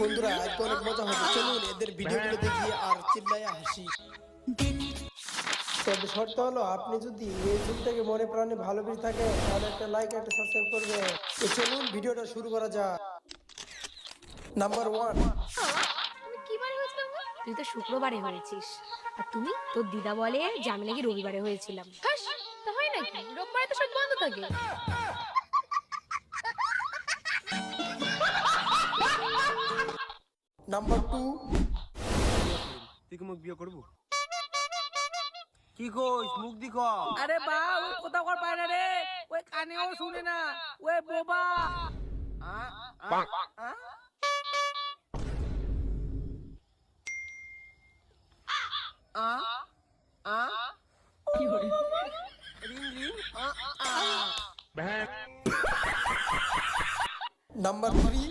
বন্ধুরা আজকে অনেক মজা হবে, চলুন এদের ভিডিওগুলো দেখি আর চিল্লাইয়া হাসি। তবে শর্ত হলো, আপনি যদি এই ছবিটাকে মনে প্রাণে ভালোবেসে থাকেন তাহলে একটা লাইক একটা সাবস্ক্রাইব করবেন। তো চলুন ভিডিওটা শুরু করা যাক। নাম্বার 1। তুমি কি বারে হয়েছিল গো? তুই তো শুক্রবারে হয়েছিস, আর তুমি তোর দিদা বলে যে আমি নাকি রবিবারে হয়েছিলাম। হাস, তা হয় নাকি? রোববারে তো সব বন্ধ থাকে। নাম্বার 2। তুই কি মুখ বিয়ে করবো? কি কইস মুখ দিখা? আরে বা ওই কোথাও কর পায় না রে, ওই কানেও শুনে না, ওই বোবা। নাম্বার 3।